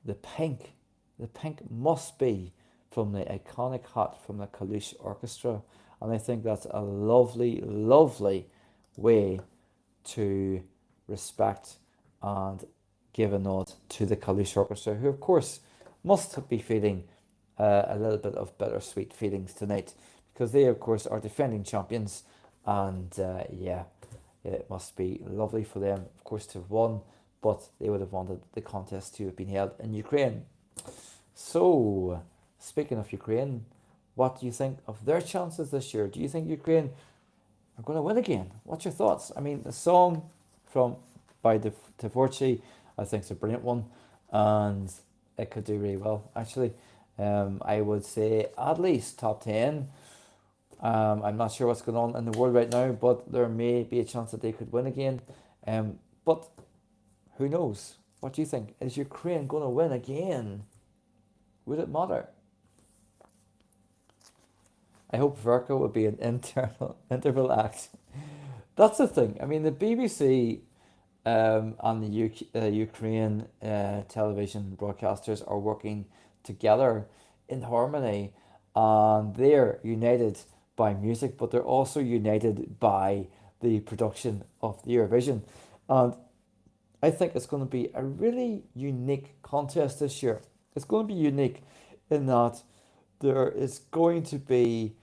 the pink, the pink must be from the iconic hat from the Kalush Orchestra. And I think that's a lovely, lovely way to respect and give a nod to the Kalush Orchestra, who, of course, must be feeling a little bit of bittersweet feelings tonight because they, of course, are defending champions. And yeah, it must be lovely for them, of course, to have won, but they would have wanted the contest to have been held in Ukraine. So, speaking of Ukraine, what do you think of their chances this year? Do you think Ukraine are going to win again? What's your thoughts? I mean, the song from by the Tvorchi, I think is a brilliant one, and it could do really well. Actually, I would say at least top 10. I'm not sure what's going on in the world right now, but there may be a chance that they could win again. But who knows? What do you think? Is Ukraine going to win again? Would it matter? I hope Verka will be an internal interval act. That's the thing. I mean, the BBC and the Ukraine television broadcasters are working together in harmony, and they're united by music, but they're also united by the production of the Eurovision. And I think it's going to be a really unique contest this year. It's going to be unique in that there is going to be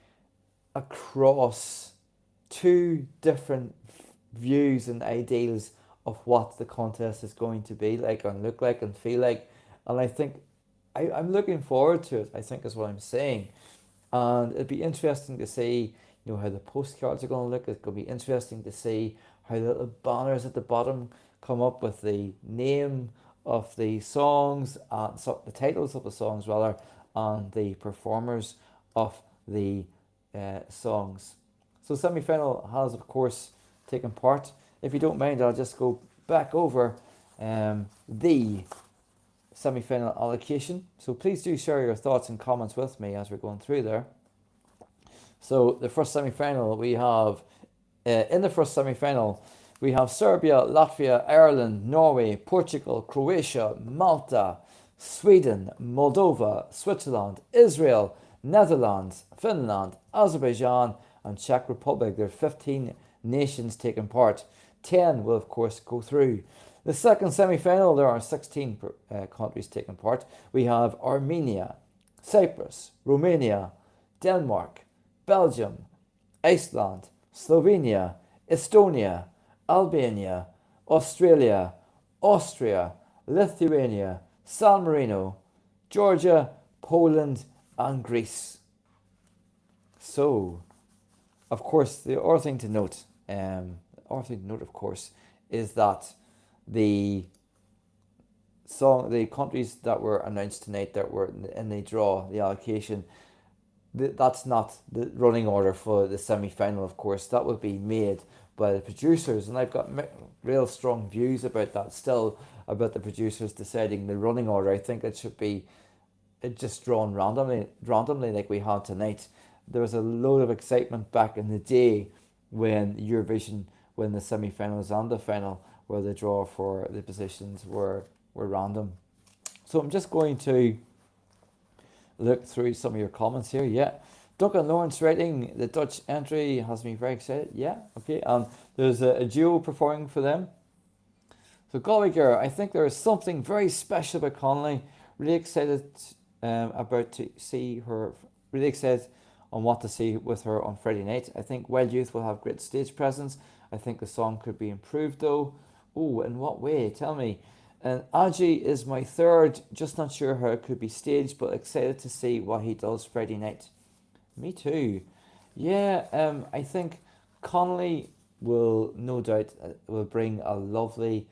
across two different views and ideals of what the contest is going to be like and look like and feel like. And I think I'm looking forward to it, I think is what I'm saying. And it'd be interesting to see, how the postcards are going to look. It's going to be interesting to see how the little banners at the bottom come up with the name of the songs, so the titles of the songs rather, and the performers of the songs. So semi-final has of course taken part. If you don't mind, I'll just go back over the semi-final allocation. So please do share your thoughts and comments with me as we're going through there. So the first semi-final we have, in the first semi-final, we have Serbia, Latvia, Ireland, Norway, Portugal, Croatia, Malta, Sweden, Moldova, Switzerland, Israel, Netherlands, Finland, Azerbaijan, and Czech Republic. There are 15 nations taking part. 10 will, of course, go through. The second semi-final, there are 16 countries taking part. We have Armenia, Cyprus, Romania, Denmark, Belgium, Iceland, Slovenia, Estonia, Albania, Australia, Austria, Lithuania, San Marino, Georgia, Poland, and Greece. So, of course, the other thing to note, of course, is that the countries that were announced tonight that were in the draw, the allocation, that's not the running order for the semi-final. Of course, that will be made by the producers, and I've got real strong views about that still, about the producers deciding the running order. I think it should be just drawn randomly like we had tonight. There was a load of excitement back in the day when Eurovision, when the semi-finals and the final, where the draw for the positions were random. So I'm just going to look through some of your comments here. Yeah, Duncan Lawrence writing, the Dutch entry has me very excited. Yeah, okay. There's a duo performing for them. So Gallagher, I think there is something very special about Connolly. Really excited about to see her. Really excited on what to see with her on Friday night. I think Wild Youth will have great stage presence. I think the song could be improved though. Oh, in what way? Tell me. And Aji is my third, just not sure how it could be staged, but excited to see what he does Friday night. Me too. Yeah, I think Connolly will no doubt will bring a lovely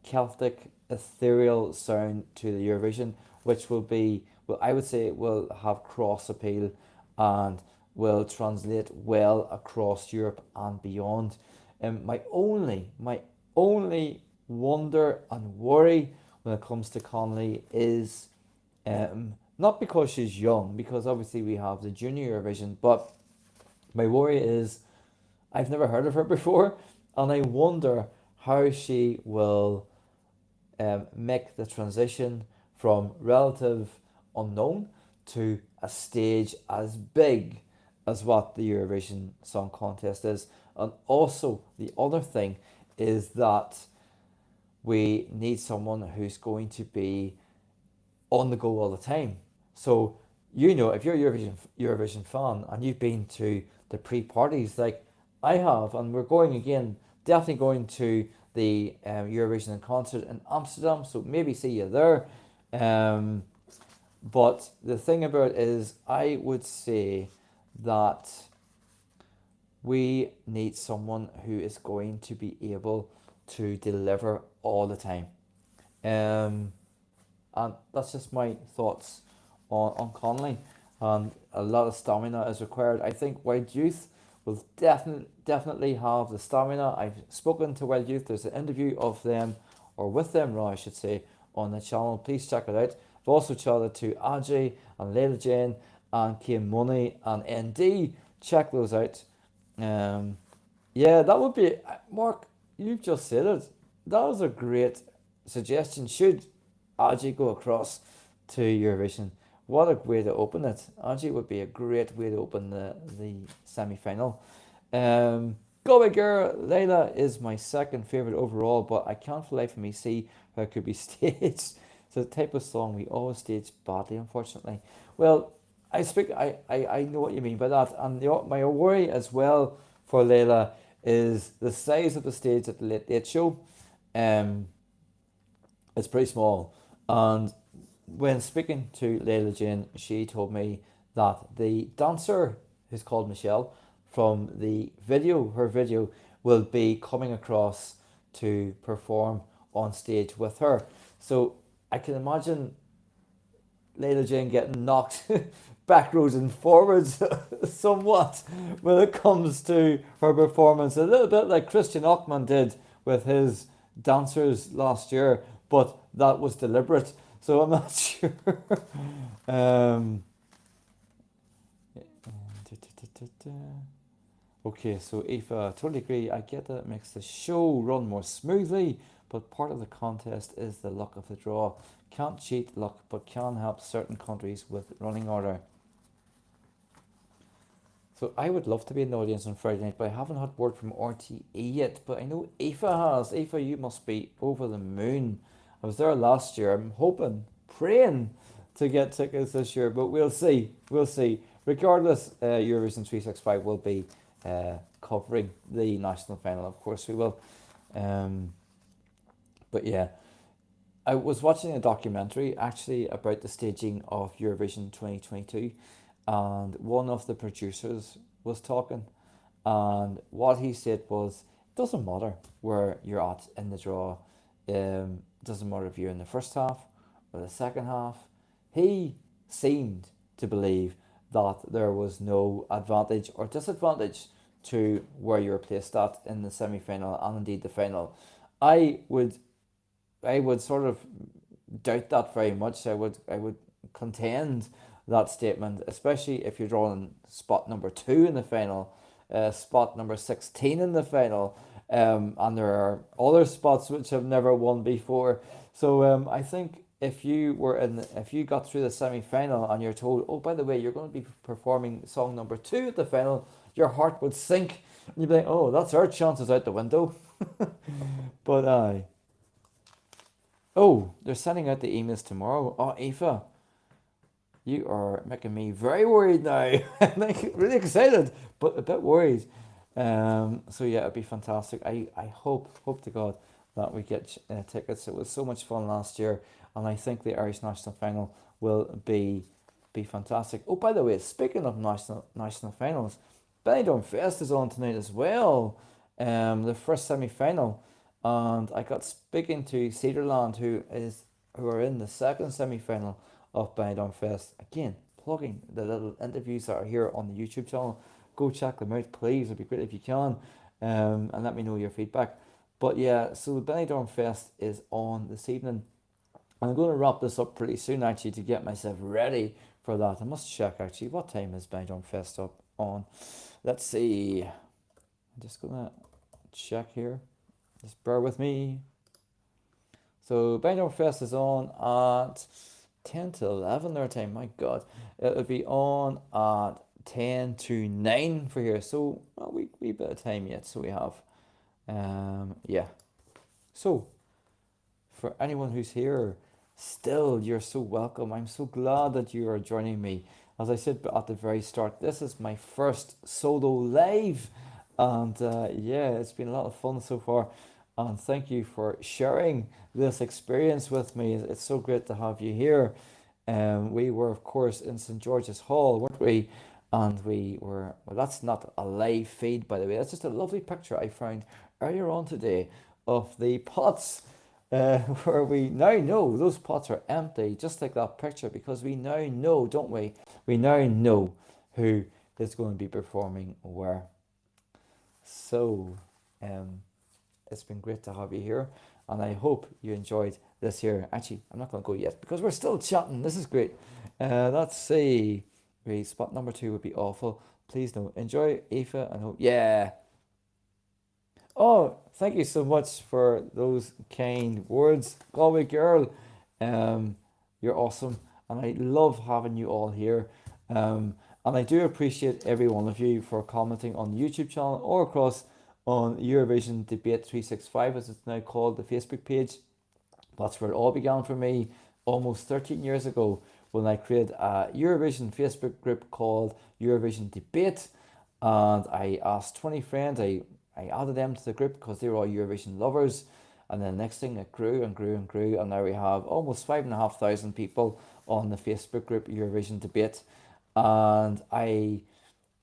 Celtic ethereal sound to the Eurovision, which will be, well, I would say it will have cross appeal and will translate well across Europe and beyond. My only wonder and worry when it comes to Connolly is not because she's young, because obviously we have the junior Eurovision, but my worry is I've never heard of her before, and I wonder how she will make the transition from relative unknown to a stage as big as what the Eurovision Song Contest is. And also the other thing is that we need someone who's going to be on the go all the time. So, if you're a Eurovision fan and you've been to the pre-parties like I have, and we're going again, definitely going to the Eurovision concert in Amsterdam, so maybe see you there. But the thing about it is, I would say that we need someone who is going to be able to deliver all the time. And that's just my thoughts on Connolly. And a lot of stamina is required. I think Wild Youth will definitely have the stamina. I've spoken to Wild Youth. There's an interview of them, or with them, I should say, on the channel. Please check it out. I've also chatted to Ajay and Leila Jane and Kim Money and ND. Check those out. Yeah, that would be, Mark, you've just said it. That was a great suggestion. Should Ajay go across to Eurovision? What a way to open it. Ajay would be a great way to open the semi-final. Go Big Girl, Layla is my second favourite overall, but I can't for the life of me see how it could be staged. It's the type of song we always stage badly, unfortunately. Well, I know what you mean by that. And my worry as well for Layla is the size of the stage at the Late Late Show. Um, it's pretty small. And when speaking to Layla Jane, she told me that the dancer, who's called Michelle, from the video, her video, will be coming across to perform on stage with her. So I can imagine Layla Jane getting knocked backwards and forwards somewhat when it comes to her performance. A little bit like Christian Ochman did with his dancers last year, but that was deliberate. So I'm not sure. um, okay, so Aoife, I totally agree. I get that it makes the show run more smoothly, but part of the contest is the luck of the draw. Can't cheat luck, but can help certain countries with running order. So I would love to be in the audience on Friday night, but I haven't had word from RTE yet. But I know Aoife has. Aoife, you must be over the moon. I was there last year. I'm hoping, praying to get tickets this year, but we'll see. We'll see. Regardless, Eurovision 365 will be covering the national final. Of course, we will. But yeah, I was watching a documentary actually about the staging of Eurovision 2022, and one of the producers was talking, and what he said was, it doesn't matter where you're at in the draw. Doesn't matter if you're in the first half or the second half. He seemed to believe that there was no advantage or disadvantage to where you're placed at in the semi-final and indeed the final. I would I would sort of doubt that very much. I would contend that statement, especially if you're drawing spot number two in the final, spot number 16 in the final, and there are other spots which have never won before. So I think if you got through the semi final and you're told, oh, by the way, you're going to be performing song number two at the final, your heart would sink. And you'd be like, oh, that's our chances out the window. But oh, they're sending out the emails tomorrow. Oh, Aoife, you are making me very worried now. I'm like really excited, but a bit worried. So yeah, it'd be fantastic. I hope to God that we get tickets. It was so much fun last year, and I think the Irish national final will be fantastic. Oh, by the way, speaking of national finals, Benidorm Fest is on tonight as well. The first semi final, and I got speaking to Cedarland, who are in the second semi final of Benidorm Fest. Again, plugging the little interviews that are here on the YouTube channel. Go check them out, please. It'd be great if you can, and let me know your feedback. But yeah, so the Benidorm Fest is on this evening. I'm going to wrap this up pretty soon actually to get myself ready for that. I must check actually what time is Benidorm Fest up on. Let's see. I'm just gonna check here. Just bear with me. So Benidorm Fest is on at 10 to 11 their time. My God, it'll be on at 10 to 9 for here. So well, we bit of time yet. So we have, yeah. So for anyone who's here, still you're so welcome. I'm so glad that you are joining me. As I said at the very start, this is my first solo live, and yeah, it's been a lot of fun so far. And thank you for sharing this experience with me. It's so great to have you here. We were, of course, in St. George's Hall, weren't we? And we were, well, that's not a live feed, by the way. That's just a lovely picture I found earlier on today of the pots, where we now know those pots are empty, just like that picture, because we now know, don't we? We now know who is going to be performing where. So, it's been great to have you here, and I hope you enjoyed this here. Actually, I'm not going to go yet because we're still chatting. This is great. Let's see. Wait, spot number two would be awful. Please don't enjoy Aoife and hope. Yeah. Oh, thank you so much for those kind words, Galway girl. You're awesome, and I love having you all here. And I do appreciate every one of you for commenting on the YouTube channel or across on Eurovision Debate 365, as it's now called, the Facebook page. That's where it all began for me almost 13 years ago when I created a Eurovision Facebook group called Eurovision Debate, and I asked 20 friends. I added them to the group because they were all Eurovision lovers. And then the next thing it grew and grew and grew, and now we have almost 5,500 people on the Facebook group Eurovision Debate. And I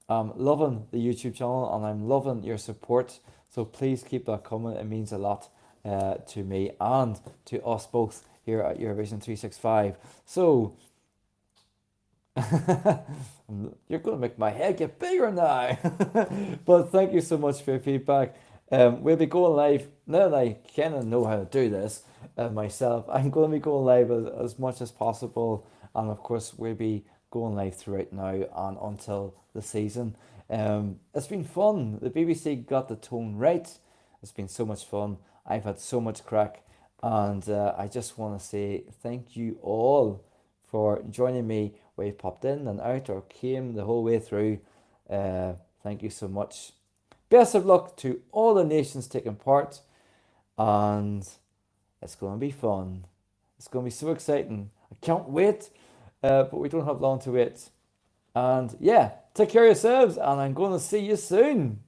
am loving the YouTube channel and I'm loving your support. So please keep that coming. It means a lot to me and to us both here at Eurovision 365. So you're going to make my head get bigger now. But thank you so much for your feedback. We'll be going live now that I kind of know how to do this myself. I'm going to be going live as much as possible, and of course, we'll be going live throughout now and until the season. It's been fun. The BBC got the tone right. It's been so much fun. I've had so much crack, and I just want to say thank you all for joining me where you popped in and out or came the whole way through. Thank you so much. Best of luck to all the nations taking part, and it's going to be fun. It's going to be so exciting. I can't wait, but we don't have long to wait. And yeah, take care of yourselves, and I'm going to see you soon.